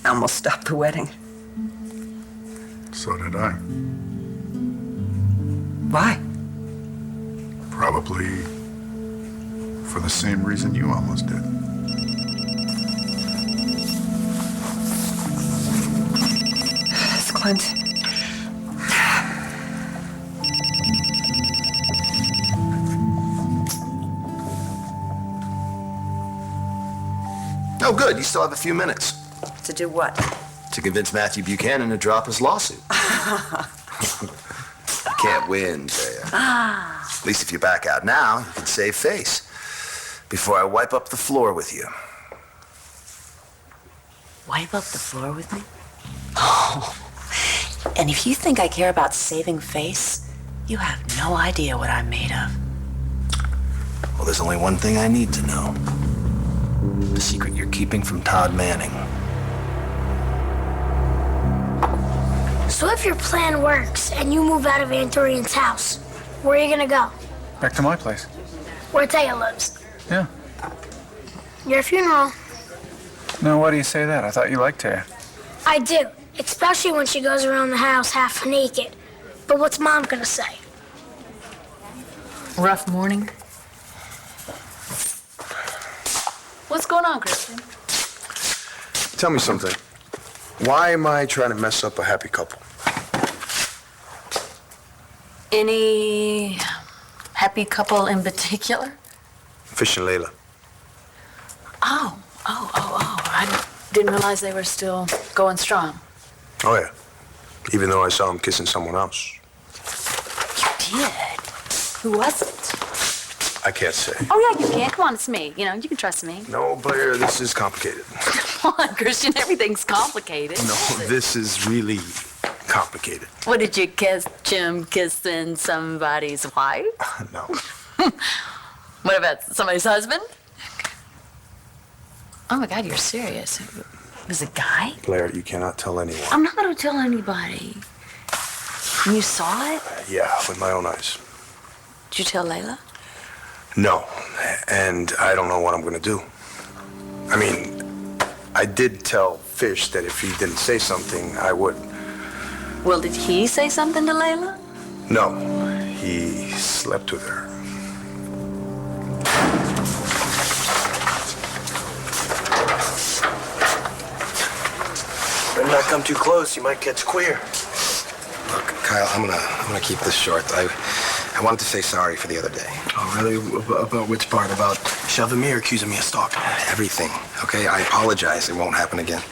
I almost stopped the wedding. So did I. Why? Probably for the same reason you almost did. It's Clint. Oh, good. You still have a few minutes. To do what? To convince Matthew Buchanan to drop his lawsuit. You can't win, Jaya. At least if you back out now, you can save face before I wipe up the floor with you. Wipe up the floor with me? Oh, and if you think I care about saving face, you have no idea what I'm made of. Well, there's only one thing I need to know. The secret you're keeping from Todd Manning. So if your plan works and you move out of Aunt Dorian's house, where are you gonna go? Back to my place. Where Taya lives. Yeah. Your funeral. No, why do you say that? I thought you liked her. I do, especially when she goes around the house half naked. But what's Mom gonna say? Rough morning? What's going on, Kristen? Tell me something. Why am I trying to mess up a happy couple? Any happy couple in particular? Fish and Layla. Oh. I didn't realize they were still going strong. Oh, yeah. Even though I saw him kissing someone else. You did? Who was it? I can't say. Oh, yeah, you can. Come on, it's me. You know, you can trust me. No, Blair, this is complicated. Come on, Christian, everything's complicated. No, this is really complicated. What, did you catch him kissing somebody's wife? No. What about somebody's husband? Oh, my God, you're serious. It was a guy? Blair, you cannot tell anyone. I'm not going to tell anybody. You saw it? Yeah, with my own eyes. Did you tell Layla? No, and I don't know what I'm gonna do. I mean, I did tell Fish that if he didn't say something, I would. Well, did he say something to Layla? No, he slept with her. Better not come too close, you might catch queer. Look, Kyle, I'm gonna keep this short. I wanted to say sorry for the other day. Oh, really? About which part? About shoving me or accusing me of stalking? Everything, okay? I apologize. It won't happen again.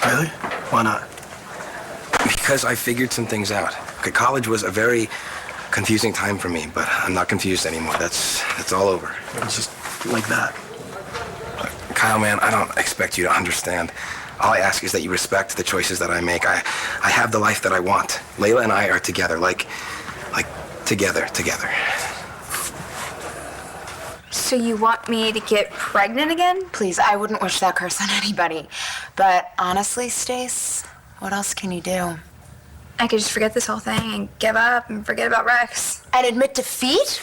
Really? Why not? Because I figured some things out. Okay, college was a very confusing time for me, but I'm not confused anymore. That's all over. It's just like that. Kyle, man, I don't expect you to understand. All I ask is that you respect the choices that I make. I have the life that I want. Layla and I are together, like together. So you want me to get pregnant again? Please, I wouldn't wish that curse on anybody. But honestly, Stace, what else can you do? I could just forget this whole thing and give up and forget about Rex. And admit defeat?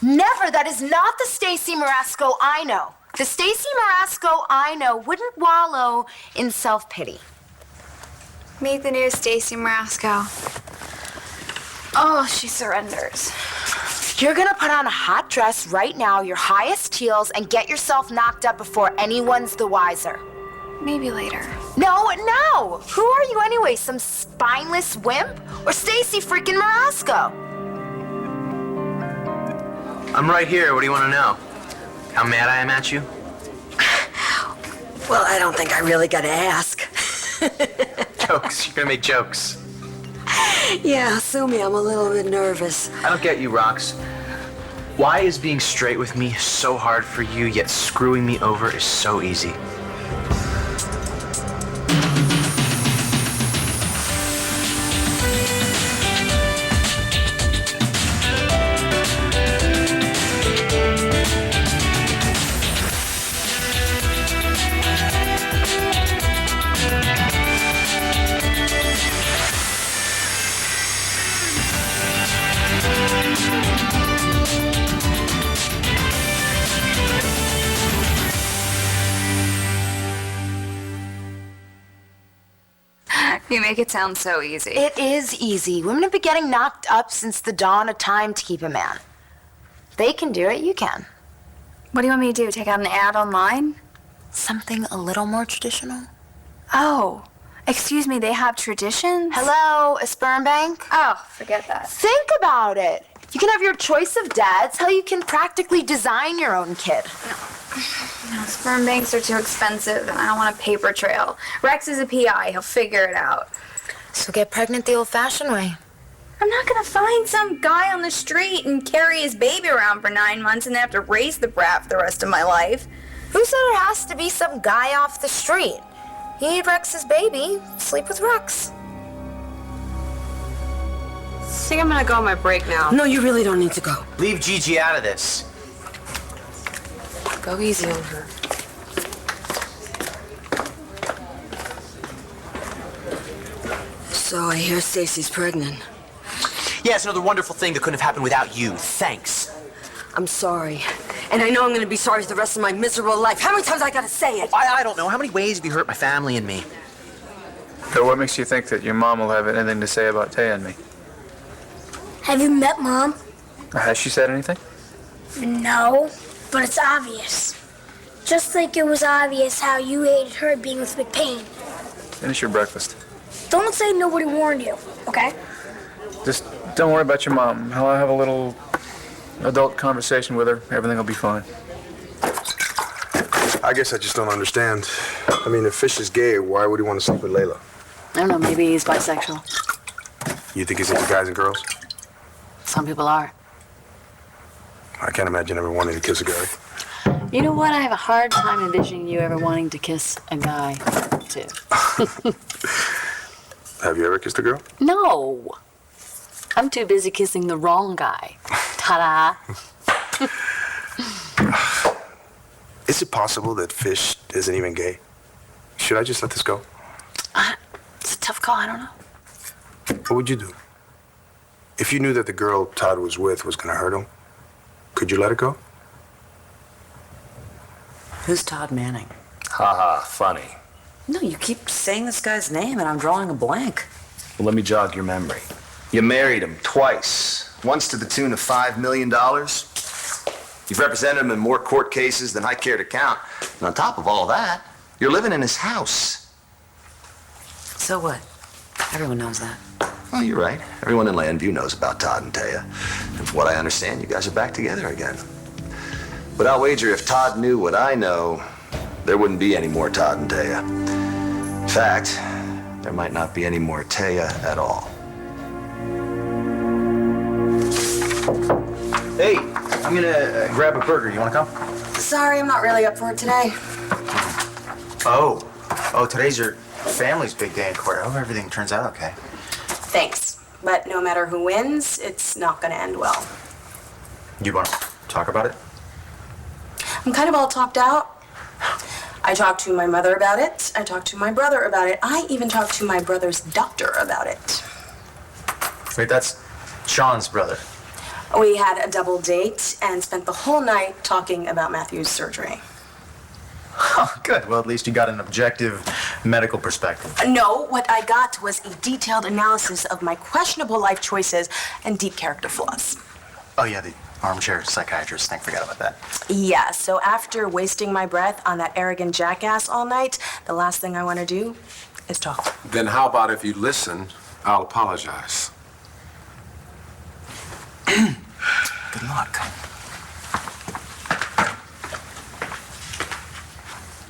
Never. That is not the Stacy Marasco I know. The Stacy Marasco I know wouldn't wallow in self-pity. Meet the new Stacy Marasco. Oh, she surrenders. You're gonna put on a hot dress right now, your highest heels, and get yourself knocked up before anyone's the wiser. Maybe later. No, now! Who are you anyway? Some spineless wimp? Or Stacy freaking Marasco? I'm right here. What do you want to know? How mad I am at you? Well, I don't think I really gotta ask. Jokes. You're gonna make jokes. Yeah, sue me, I'm a little bit nervous. I don't get you, Rox. Why is being straight with me so hard for you, yet screwing me over is so easy? You make it sound so easy. It is easy. Women have been getting knocked up since the dawn of time to keep a man. They can do it, you can. What do you want me to do? Take out an ad online? Something a little more traditional. Oh, excuse me, they have traditions? Hello, a sperm bank? Oh, forget that. Think about it. You can have your choice of dads. Hell, you can practically design your own kid. No, sperm banks are too expensive, and I don't want a paper trail. Rex is a PI. He'll figure it out. So get pregnant the old-fashioned way. I'm not gonna find some guy on the street and carry his baby around for 9 months and then have to raise the brat for the rest of my life. Who said it has to be some guy off the street? You need Rex's baby. Sleep with Rex. I think I'm gonna go on my break now. No, you really don't need to go. Leave Gigi out of this. Go easy on her. So I hear Stacy's pregnant. Yeah, it's another wonderful thing that couldn't have happened without you. Thanks. I'm sorry. And I know I'm gonna be sorry for the rest of my miserable life. How many times I gotta say it? I don't know. How many ways have you hurt my family and me? So what makes you think that your mom will have anything to say about Taya and me? Have you met Mom? Has she said anything? No, but it's obvious. Just like it was obvious how you hated her being with McPain. Finish your breakfast. Don't say nobody warned you, okay? Just don't worry about your mom. I'll have a little adult conversation with her. Everything will be fine. I guess I just don't understand. I mean, if Fish is gay, why would he want to sleep with Layla? I don't know, maybe he's bisexual. You think he's into guys and girls? Some people are. I can't imagine ever wanting to kiss a guy. You know what? I have a hard time envisioning you ever wanting to kiss a guy, too. Have you ever kissed a girl? No. I'm too busy kissing the wrong guy. Ta-da. Is it possible that Fish isn't even gay? Should I just let this go? It's a tough call. I don't know. What would you do? If you knew that the girl Todd was with was going to hurt him, could you let it go? Who's Todd Manning? Ha, funny. No, you keep saying this guy's name and I'm drawing a blank. Well, let me jog your memory. You married him twice. Once to the tune of $5 million. You've represented him in more court cases than I care to count. And on top of all that, you're living in his house. So what? Everyone knows that. Well, you're right. Everyone in Landview knows about Todd and Taya. And from what I understand, you guys are back together again. But I'll wager if Todd knew what I know, there wouldn't be any more Todd and Taya. In fact, there might not be any more Taya at all. Hey, I'm gonna grab a burger. You wanna come? Sorry, I'm not really up for it today. Oh, today's your family's big day in court. I hope everything turns out okay. Thanks. But no matter who wins, it's not gonna end well. You wanna talk about it? I'm kind of all talked out. I talked to my mother about it. I talked to my brother about it. I even talked to my brother's doctor about it. Wait, that's Sean's brother. We had a double date and spent the whole night talking about Matthew's surgery. Oh, good. Well, at least you got an objective medical perspective. No, what I got was a detailed analysis of my questionable life choices and deep character flaws. Oh, yeah, the armchair psychiatrist. I forgot about that. Yeah, so after wasting my breath on that arrogant jackass all night, the last thing I want to do is talk. Then how about if you listen, I'll apologize. Good luck.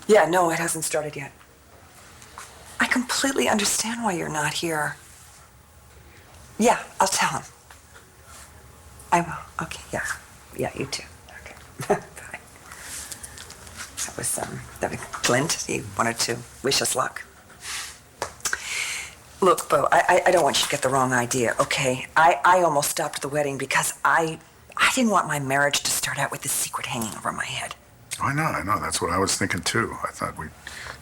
Yeah, no, it hasn't started yet. I completely understand why you're not here. Yeah, I'll tell him. I will. Okay, yeah. Yeah, you too. Okay. Bye. That was Clint. He wanted to wish us luck. Look, Bo, I don't want you to get the wrong idea, okay? I almost stopped the wedding because I didn't want my marriage to start out with this secret hanging over my head. I know. That's what I was thinking, too. I thought we'd,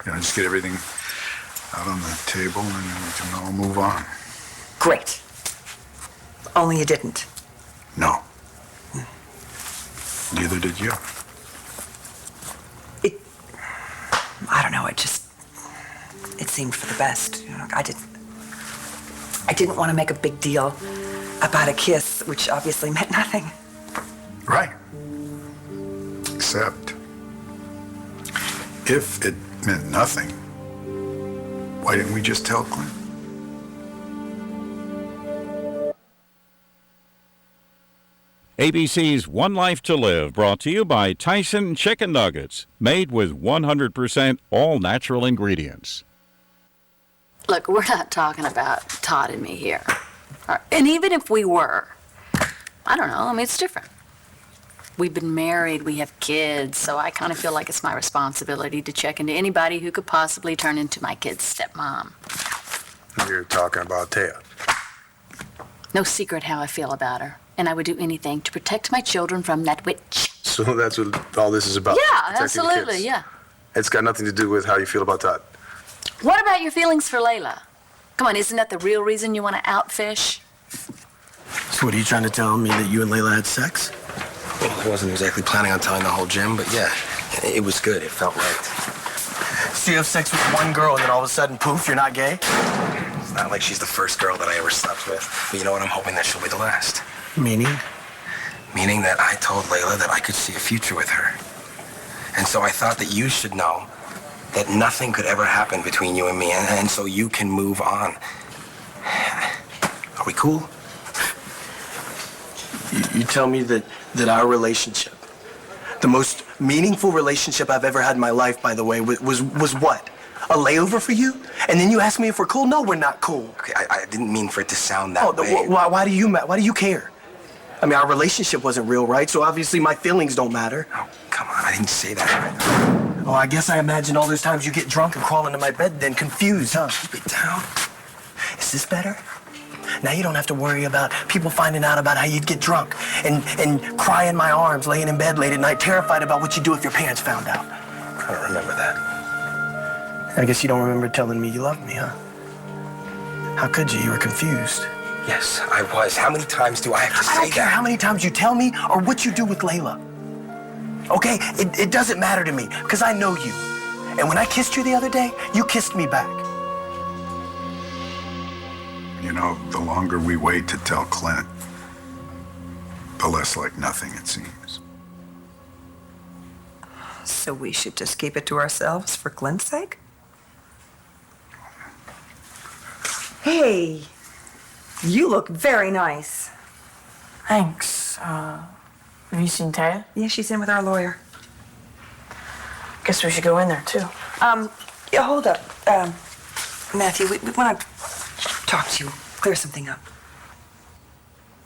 just get everything out on the table and then we can all move on. Great. Only you didn't. No. Neither did you. I don't know, it seemed for the best. I didn't want to make a big deal about a kiss, which obviously meant nothing. Right. Except, if it meant nothing, why didn't we just tell Clint? ABC's One Life to Live, brought to you by Tyson Chicken Nuggets, made with 100% all-natural ingredients. Look, we're not talking about Todd and me here. And even if we were, I don't know, I mean, it's different. We've been married, we have kids, so I kind of feel like it's my responsibility to check into anybody who could possibly turn into my kid's stepmom. You're talking about Taya. No secret how I feel about her. And I would do anything to protect my children from that witch. So that's what all this is about? Yeah, protecting the absolutely, kids. yeah. It's got nothing to do with how you feel about Todd. What about your feelings for Layla? Come on, isn't that the real reason you want to outfish? So what, are you trying to tell me that you and Layla had sex? Well, I wasn't exactly planning on telling the whole gym, but yeah, it was good. It felt right. So you have sex with one girl and then all of a sudden, poof, you're not gay? It's not like she's the first girl that I ever slept with. But you know what? I'm hoping that she'll be the last. Meaning? Meaning that I told Layla that I could see a future with her. And so I thought that you should know that nothing could ever happen between you and me, and so you can move on. Are we cool? You tell me that our relationship, the most meaningful relationship I've ever had in my life, by the way, was what? A layover for you? And then you ask me if we're cool? No, we're not cool. Okay, I didn't mean for it to sound that way. Why do you care? I mean, our relationship wasn't real, right? So obviously my feelings don't matter. Oh, come on, I didn't say that. Oh, I guess I imagine all those times you get drunk and crawl into my bed, then confused, huh? Keep it down. Is this better? Now you don't have to worry about people finding out about how you'd get drunk and cry in my arms, laying in bed late at night, terrified about what you'd do if your parents found out. I don't remember that. I guess you don't remember telling me you loved me, huh? How could you? You were confused. Yes, I was. How many times do I have to say that? I don't care how many times you tell me or what you do with Layla. Okay? It doesn't matter to me, because I know you. And when I kissed you the other day, you kissed me back. You know, the longer we wait to tell Clint, the less like nothing it seems. So we should just keep it to ourselves for Clint's sake? Hey, you look very nice. Thanks. Have you seen Taya? Yeah, she's in with our lawyer. Guess we should go in there, too. Yeah, hold up. Matthew, we want to talk to you, clear something up.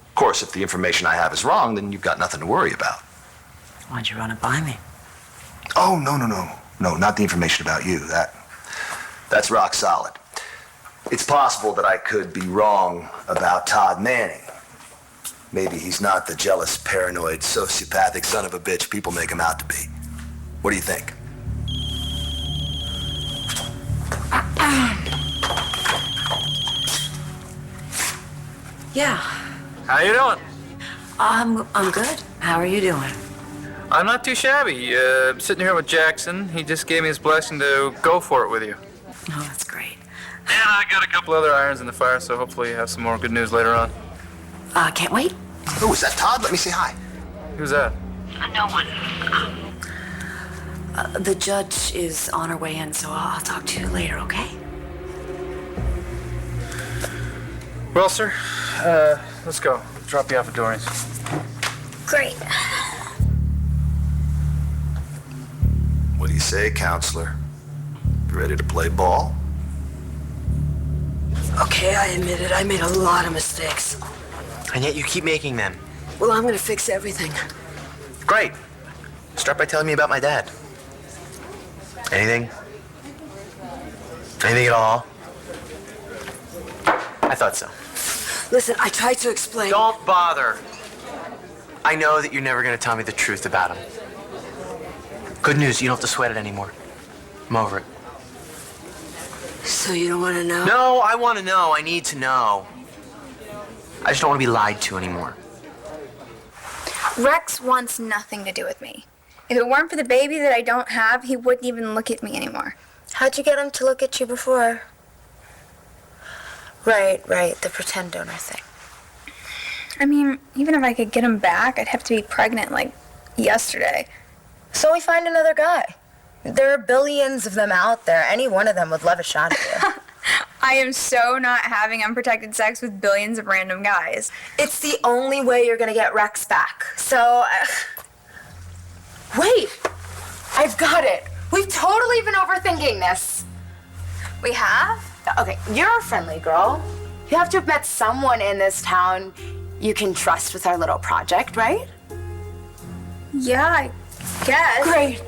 Of course, if the information I have is wrong, then you've got nothing to worry about. Why'd you run it by me? Oh, no. No, not the information about you. That's rock solid. It's possible that I could be wrong about Todd Manning. Maybe he's not the jealous, paranoid, sociopathic son of a bitch people make him out to be. What do you think? Yeah. How you doing? I'm good. How are you doing? I'm not too shabby. Sitting here with Jackson. He just gave me his blessing to go for it with you. Oh, that's great. And I got a couple other irons in the fire, so hopefully you have some more good news later on. Can't wait. Oh, is that Todd? Let me say hi. Who's that? No one. The judge is on her way in, so I'll talk to you later, okay? Well, sir, let's go. Drop you off at Doreen's. Great. What do you say, counselor? Ready to play ball? Okay, I admit it. I made a lot of mistakes. And yet you keep making them. Well, I'm gonna fix everything. Great. Start by telling me about my dad. Anything? Anything at all? I thought so. Listen, I tried to explain. Don't bother. I know that you're never going to tell me the truth about him. Good news, you don't have to sweat it anymore. I'm over it. So you don't want to know? No, I want to know. I need to know. I just don't want to be lied to anymore. Rex wants nothing to do with me. If it weren't for the baby that I don't have, he wouldn't even look at me anymore. How'd you get him to look at you before? Right, the pretend donor thing. I mean, even if I could get him back, I'd have to be pregnant, like, yesterday. So we find another guy. There are billions of them out there. Any one of them would love a shot at you. I am so not having unprotected sex with billions of random guys. It's the only way you're gonna get Rex back. So, wait, I've got it. We've totally been overthinking this. We have? Okay, you're a friendly girl. You have to have met someone in this town you can trust with our little project, right? Yeah, I guess. Great.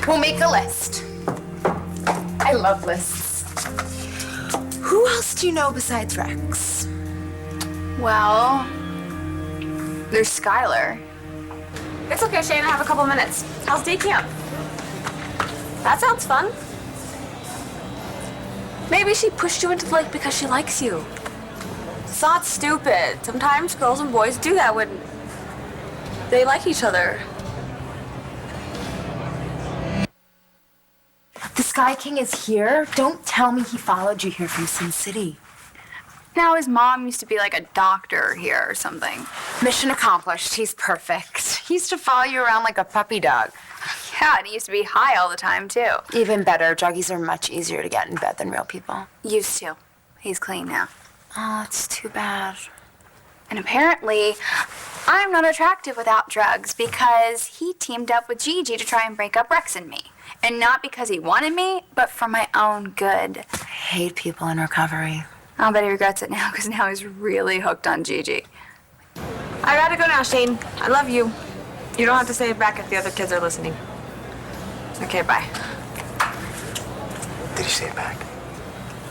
We'll make a list. I love lists. Who else do you know besides Rex? Well, there's Skylar. It's okay, Shane. I have a couple minutes. How's day camp? That sounds fun. Maybe she pushed you into the lake because she likes you. It's not stupid. Sometimes girls and boys do that when they like each other. The Sky King is here? Don't tell me he followed you here from Sin City. Now his mom used to be like a doctor here or something. Mission accomplished. He's perfect. He used to follow you around like a puppy dog. Yeah, and he used to be high all the time, too. Even better. Druggies are much easier to get in bed than real people. Used to. He's clean now. Oh, it's too bad. And apparently, I'm not attractive without drugs because he teamed up with Gigi to try and break up Rex and me. And not because he wanted me, but for my own good. I hate people in recovery. I'll bet he regrets it now because now he's really hooked on Gigi. I gotta go now, Shane. I love you. You don't have to say it back if the other kids are listening. Okay, bye. Did he say it back?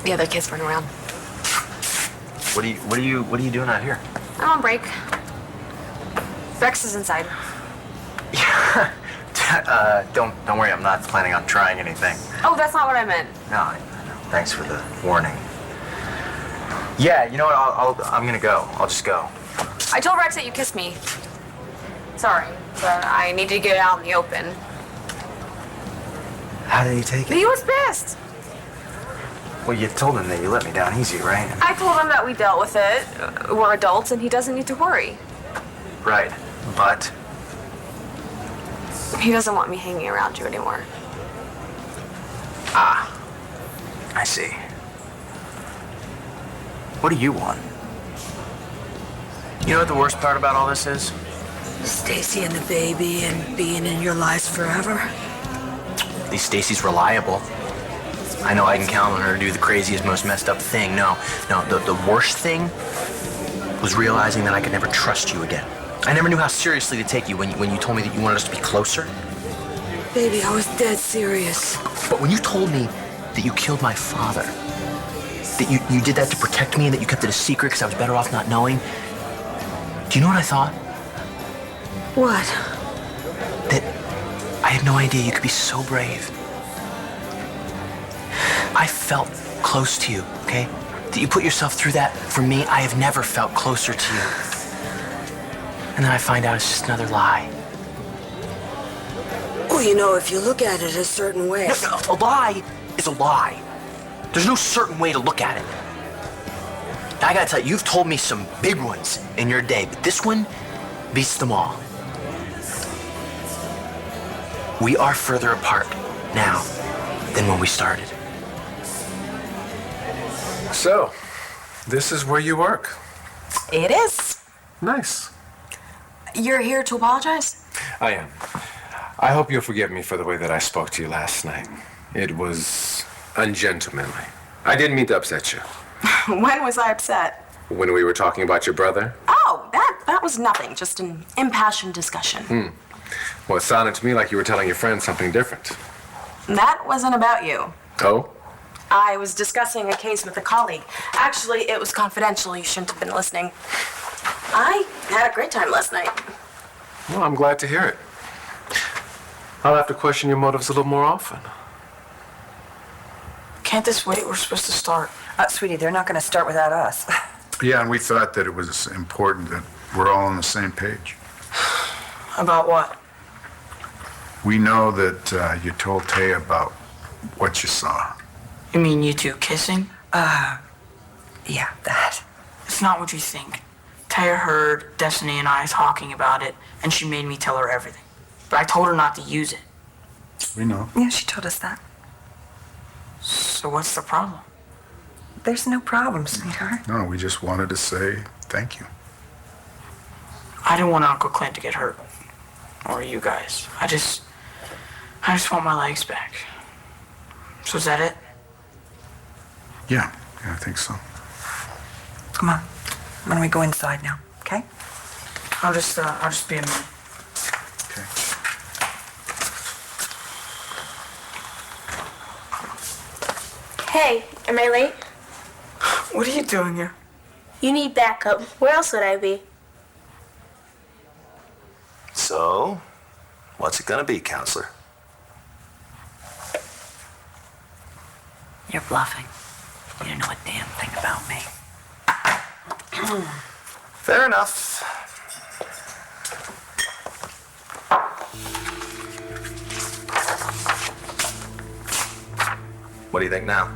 The other kids weren't around. What are you doing out here? I'm on break. Rex is inside. Don't worry. I'm not planning on trying anything. Oh, that's not what I meant. No, I know. Thanks for the warning. Yeah, you know what? I'm gonna go. I'll just go. I told Rex that you kissed me. Sorry, but I needed to get it out in the open. How did he take But it? he was pissed. Well, you told him that you let me down easy, right? I told him that we dealt with it. We're adults and he doesn't need to worry. Right, but He doesn't want me hanging around you anymore. I see. What do you want? You know what the worst part about all this is? Stacy and the baby and being in your lives forever. At least Stacy's reliable. I know I can count on her to do the craziest, most messed up thing. No, the worst thing was realizing that I could never trust you again. I never knew how seriously to take you when you told me that you wanted us to be closer. Baby, I was dead serious. But when you told me that you killed my father, that you did that to protect me and that you kept it a secret because I was better off not knowing, do you know what I thought? What? That I had no idea you could be so brave. I felt close to you, okay? That you put yourself through that for me, I have never felt closer to you. And then I find out it's just another lie. Well, you know, if you look at it a certain way. No, a lie is a lie. There's no certain way to look at it. I gotta tell you, you've told me some big ones in your day, but this one beats them all. We are further apart now than when we started. So, this is where you work. It is. Nice. You're here to apologize? I am. I hope you'll forgive me for the way that I spoke to you last night. It was ungentlemanly. I didn't mean to upset you. When was I upset? When we were talking about your brother? Oh, that was nothing. Just an impassioned discussion. Well, it sounded to me like you were telling your friend something different. That wasn't about you. Oh? I was discussing a case with a colleague. Actually, it was confidential. You shouldn't have been listening. I had a great time last night. Well, I'm glad to hear it. I'll have to question your motives a little more often. Can't this wait? We're supposed to start. Sweetie, they're not going to start without us. Yeah, and we thought that it was important that we're all on the same page. About what? We know that you told Taya about what you saw. You mean you two kissing? Yeah, that. It's not what you think. Taya heard Destiny and I talking about it, and she made me tell her everything. But I told her not to use it. We know. Yeah, she told us that. So what's the problem? There's no problem, sweetheart. No, we just wanted to say thank you. I didn't want Uncle Clint to get hurt. Or you guys. I just want my legs back. So is that it? Yeah, I think so. Come on. Why don't we go inside now, okay? I'll just be a minute. Okay. Hey, am I late? What are you doing here? You need backup. Where else would I be? So, what's it gonna be, counselor? You're bluffing. You don't know a damn thing about me. Fair enough. What do you think now?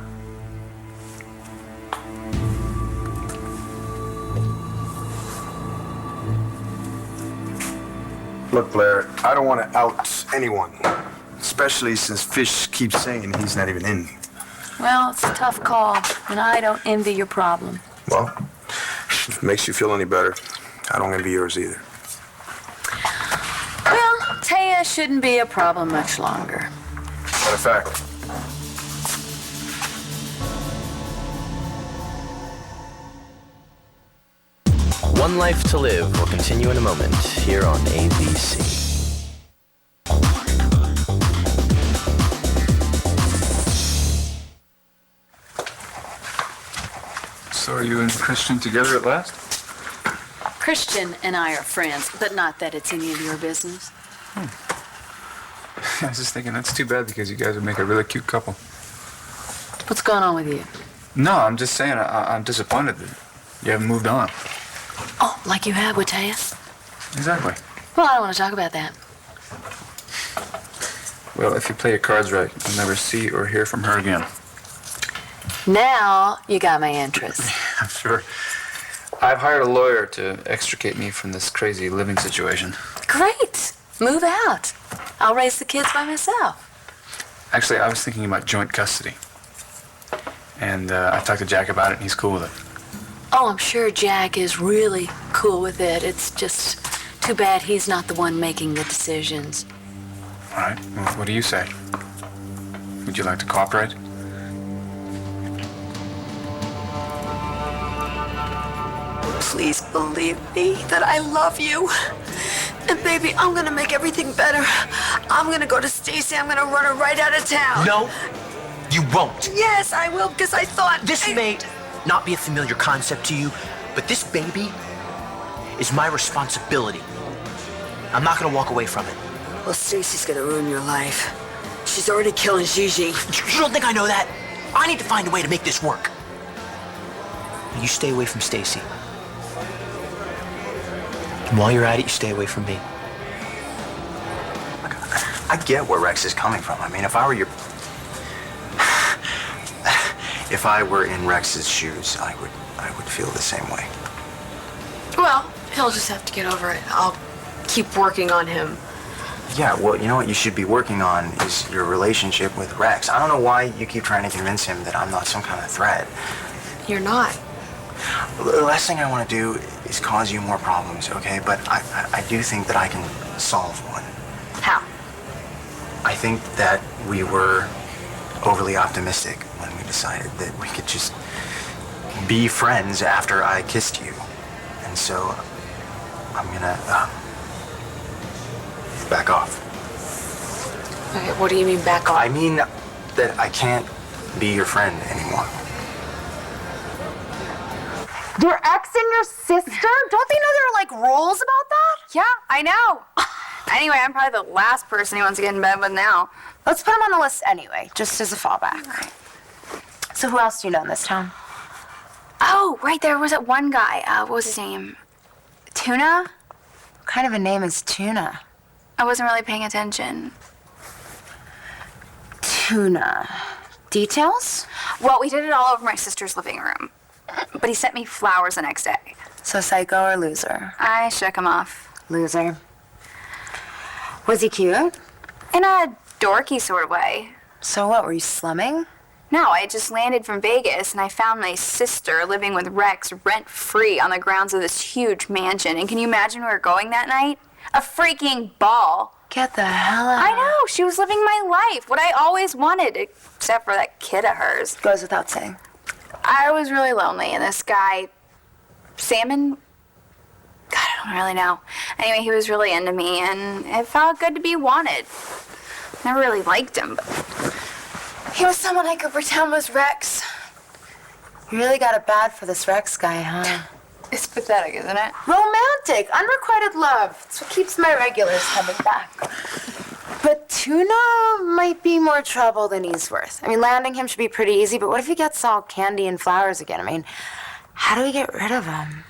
Look, Blair, I don't want to out anyone, especially since Fish keeps saying he's not even in. Well, it's a tough call, and I don't envy your problem. Well, if it makes you feel any better, I don't envy yours either. Well, Taya shouldn't be a problem much longer. Matter of fact, One Life to Live will continue in a moment here on ABC. So are you and Christian together at last? Christian and I are friends, but not that it's any of your business. I was just thinking, that's too bad because you guys would make a really cute couple. What's going on with you? No, I'm just saying, I'm disappointed that you haven't moved on. Oh, like you have with Taya? Exactly. Well, I don't want to talk about that. Well, if you play your cards right, you'll never see or hear from her again. Now you got my interest. I'm sure. I've hired a lawyer to extricate me from this crazy living situation. Great. Move out. I'll raise the kids by myself. Actually, I was thinking about joint custody. And I talked to Jack about it, and he's cool with it. Oh, I'm sure Jack is really cool with it. It's just too bad he's not the one making the decisions. All right. Well, what do you say? Would you like to cooperate? Please believe me that I love you. And baby, I'm gonna make everything better. I'm gonna go to Stacy. I'm gonna run her right out of town. No, you won't. Yes, I will, because I thought... This may not be a familiar concept to you, but this baby is my responsibility. I'm not gonna walk away from it. Well, Stacy's gonna ruin your life. She's already killing Gigi. You don't think I know that? I need to find a way to make this work. You stay away from Stacy. And while you're at it, you stay away from me. I get where Rex is coming from. I mean, if I were in Rex's shoes, I would feel the same way. Well, he'll just have to get over it. I'll keep working on him. Yeah, well, you know what you should be working on is your relationship with Rex. I don't know why you keep trying to convince him that I'm not some kind of threat. You're not. The last thing I want to do is cause you more problems, okay? But I do think that I can solve one. How? I think that we were overly optimistic when we decided that we could just be friends after I kissed you. And so I'm gonna back off. Okay, what do you mean back off? I mean that I can't be your friend anymore. Your ex and your sister? Don't they know there are, like, rules about that? Yeah, I know. Anyway, I'm probably the last person he wants to get in bed with now. Let's put him on the list anyway, just as a fallback. So who else do you know in this town? Oh, right, there was that one guy. What was his name? Tuna? What kind of a name is Tuna? I wasn't really paying attention. Tuna. Details? Well, we did it all over my sister's living room. But he sent me flowers the next day. So psycho or loser? I shook him off. Loser. Was he cute? In a dorky sort of way. So what, were you slumming? No, I just landed from Vegas and I found my sister living with Rex rent-free on the grounds of this huge mansion. And can you imagine where we were going that night? A freaking ball. Get the hell out. I know, she was living my life, what I always wanted, except for that kid of hers. Goes without saying. I was really lonely, and this guy, Salmon, God, I don't really know. Anyway, he was really into me, and it felt good to be wanted. Never really liked him, but he was someone I could pretend was Rex. You really got it bad for this Rex guy, huh? It's pathetic, isn't it? Romantic, unrequited love. It's what keeps my regulars coming back. But Tuna might be more trouble than he's worth. I mean, landing him should be pretty easy, but what if he gets all candy and flowers again? I mean, how do we get rid of him?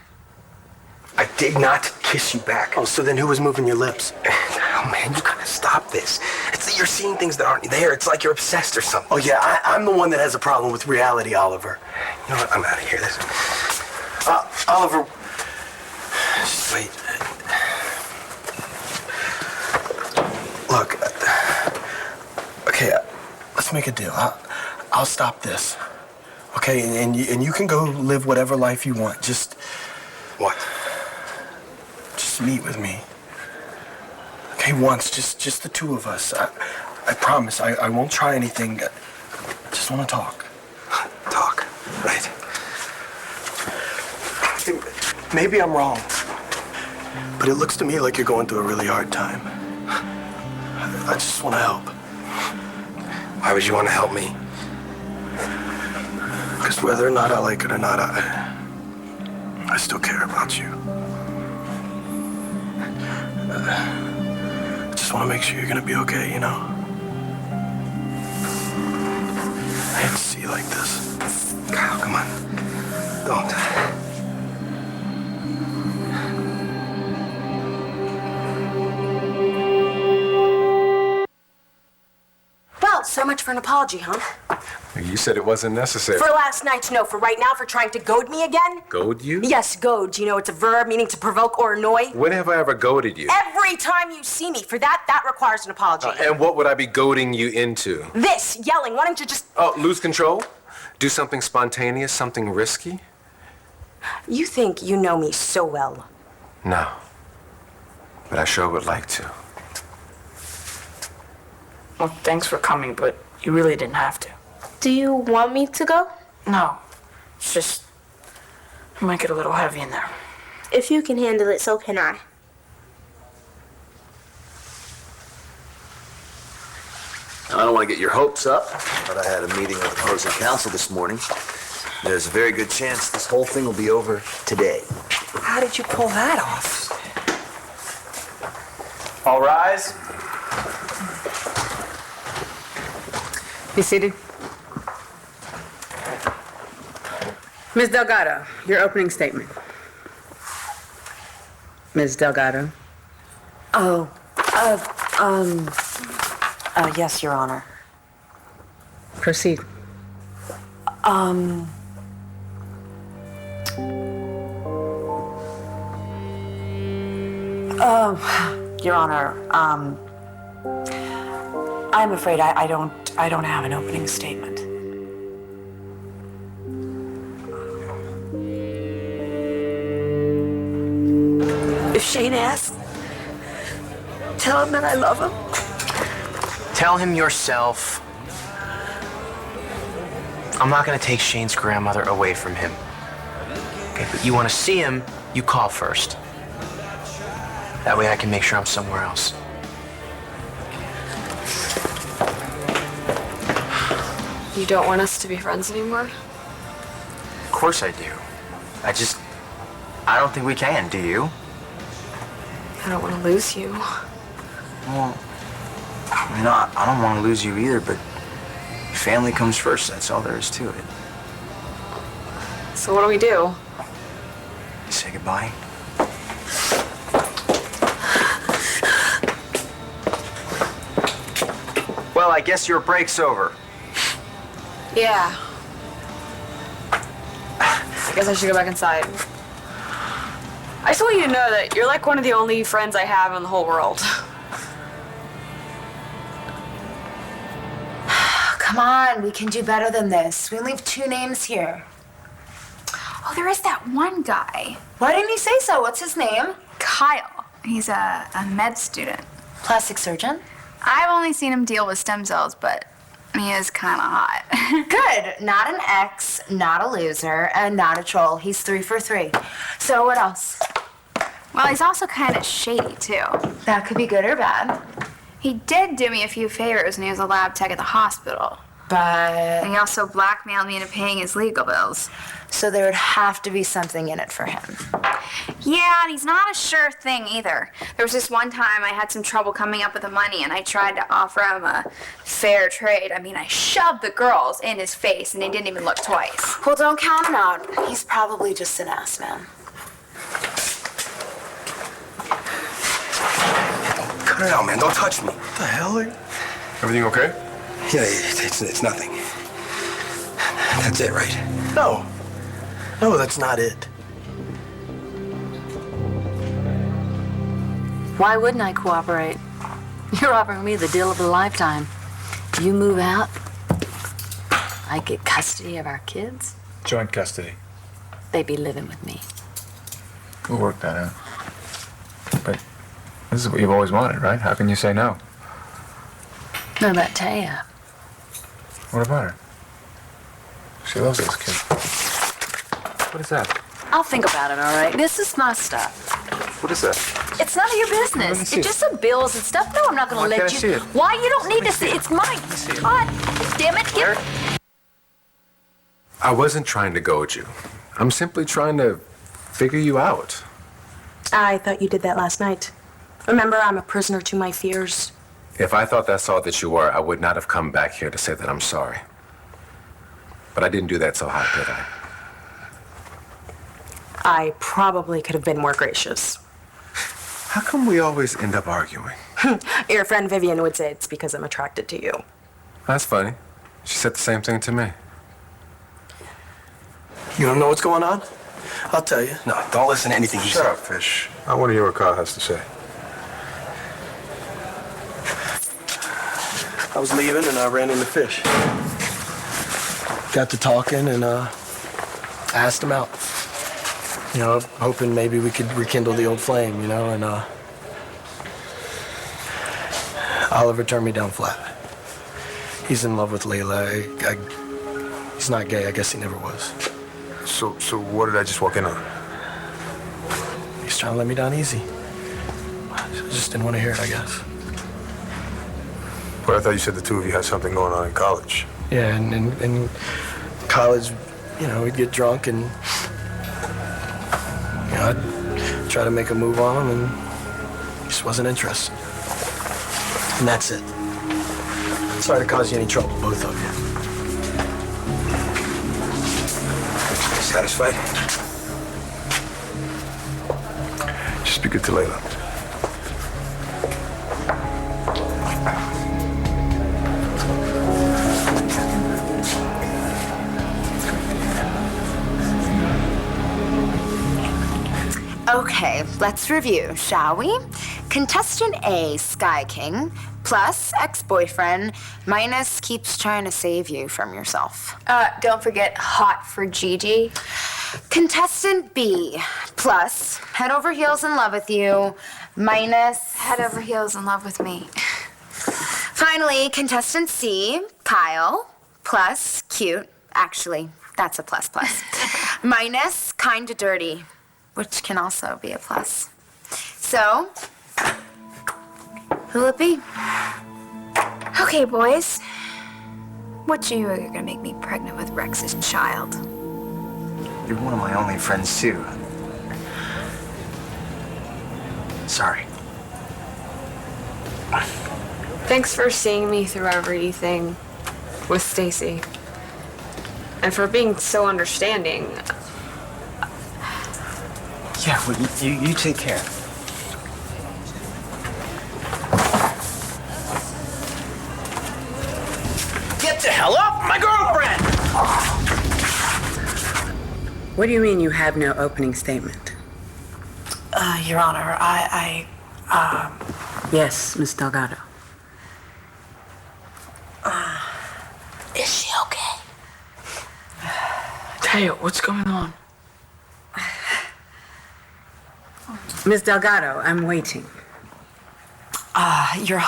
I did not kiss you back. Oh, so then who was moving your lips? Oh, man, you gotta stop this. It's that you're seeing things that aren't there. It's like you're obsessed or something. Oh, yeah, I'm the one that has a problem with reality, Oliver. You know what? I'm out of here. Oliver, just wait. Look, okay, let's make a deal. I'll stop this, okay? And you can go live whatever life you want. Just what? Just meet with me. Okay, once, just the two of us. I promise, I won't try anything. I just want to talk. Talk, right. Maybe I'm wrong, but it looks to me like you're going through a really hard time. I just want to help. Why would you want to help me? Because whether or not I like it or not, I still care about you. I just want to make sure you're going to be okay, you know? I hate to see you like this. Kyle, come on. Don't. Well, so much for an apology, huh? You said it wasn't necessary. For last night's no, for right now, for trying to goad me again? Goad you? Yes, goad. You know, it's a verb meaning to provoke or annoy. When have I ever goaded you? Every time you see me. For that requires an apology. And what would I be goading you into? This, yelling. Why don't you just... Oh, lose control? Do something spontaneous, something risky? You think you know me so well. No. But I sure would like to. Well, thanks for coming, but you really didn't have to. Do you want me to go? No. It's just... it might get a little heavy in there. If you can handle it, so can I. I don't want to get your hopes up, but I had a meeting with opposing counsel this morning. There's a very good chance this whole thing will be over today. How did you pull that off? All rise. Be seated. Ms. Delgado, your opening statement. Ms. Delgado. Yes, Your Honor. Proceed. Your Honor, I'm afraid I don't have an opening statement. If Shane asks, tell him that I love him. Tell him yourself. I'm not gonna take Shane's grandmother away from him. Okay, but you wanna see him, you call first. That way I can make sure I'm somewhere else. You don't want us to be friends anymore? Of course I do. I don't think we can, do you? I don't want to lose you. Well, I mean, I don't want to lose you either, but family comes first. That's all there is to it. So what do we do? Say goodbye. Well, I guess your break's over. Yeah. I guess I should go back inside. I just want you to know that you're like one of the only friends I have in the whole world. Come on, we can do better than this. We only have 2 names here. Oh, there is that one guy. Why didn't you say so? What's his name? Kyle. He's a med student. Plastic surgeon? I've only seen him deal with stem cells, but he is kind of hot. Good. Not an ex, not a loser, and not a troll. He's 3 for 3. So what else? Well, he's also kind of shady, too. That could be good or bad. He did do me a few favors when he was a lab tech at the hospital. But... And he also blackmailed me into paying his legal bills. So there would have to be something in it for him. Yeah, and he's not a sure thing either. There was this one time I had some trouble coming up with the money, and I tried to offer him a fair trade. I mean, I shoved the girls in his face, and he didn't even look twice. Well, don't count him out. He's probably just an ass man. Cut it out, man. Don't touch me. What the hell? Everything okay? Yeah, it's nothing. That's it, right? No. No, that's not it. Why wouldn't I cooperate? You're offering me the deal of a lifetime. You move out, I get custody of our kids. Joint custody. They'd be living with me. We'll work that out. But this is what you've always wanted, right? How can you say no? What about Taya? What about her? She loves this kid. What is that? I'll think about it, all right? This is my stuff. What is that? It's none of your Let me business. see It's it. just some bills and stuff. No, I'm not going Why to let can't I you. see it? Why? You don't need to see it. It's mine. God damn it. Give I wasn't trying to goad you. I'm simply trying to figure you out. I thought you did that last night. Remember, I'm a prisoner to my fears. If I thought that's all that you were, I would not have come back here to say that I'm sorry. But I didn't do that so hot, did I? I probably could have been more gracious. How come we always end up arguing? Your friend Vivian would say it's because I'm attracted to you. That's funny. She said the same thing to me. You don't know what's going on? I'll tell you. No, don't listen to anything he Shut said. up, Fish. I want to hear what Kyle has to say. I was leaving and I ran into Fish. Got to talking and asked him out. You know, hoping maybe we could rekindle the old flame, you know, and Oliver turned me down flat. He's in love with Layla. He's not gay. I guess he never was. So what did I just walk in on? He's trying to let me down easy. I just didn't want to hear it, I guess. But I thought you said the two of you had something going on in college. Yeah, and in college, you know, we'd get drunk and, you know, I'd try to make a move on him and he just wasn't interested. And that's it. Sorry to cause you any trouble, both of you. Satisfied? Just be good to Layla. Okay, let's review, shall we? Contestant A, Sky King, plus ex-boyfriend, minus keeps trying to save you from yourself. Don't forget hot for Gigi. Contestant B, plus head over heels in love with you, minus head over heels in love with me. Finally, contestant C, Kyle, plus cute. Actually, that's a plus plus. Minus kinda dirty, which can also be a plus. So, who'll it be? Okay, boys. What you are gonna make me pregnant with Rex's child? You're one of my only friends, too. Sorry. Thanks for seeing me through everything with Stacy. And for being so understanding. Yeah, well, you take care. Get the hell off my girlfriend! What do you mean you have no opening statement? Your Honor, Yes, Miss Delgado. Is she okay? Taya, what's going on? Miss Delgado, I'm waiting. Your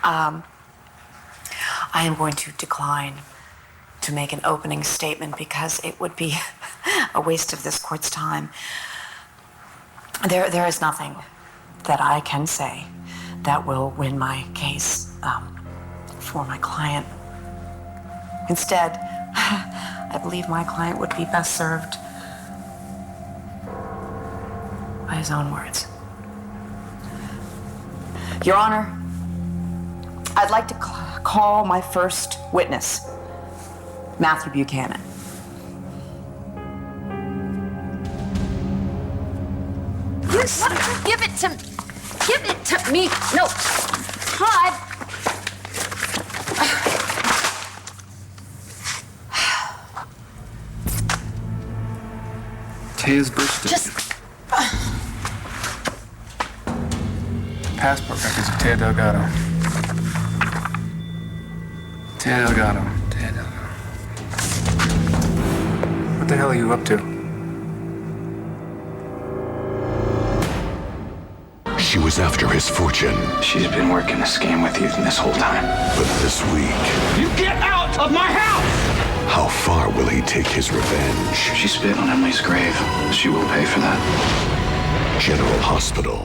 Honor, I am going to decline to make an opening statement because it would be a waste of this court's time. There is nothing that I can say that will win my case for my client. Instead, I believe my client would be best served by his own words. Your Honor, I'd like to call my first witness, Matthew Buchanan. Give it to me. No, Todd. Taya's birth certificate. Passport records of Taya Delgado. Taya Delgado. Taya Delgado. What the hell are you up to? She was after his fortune. She's been working a scam with you this whole time. But this week, You get out of my house! how far will he take his revenge? She spit on Emily's grave. She will pay for that. General Hospital.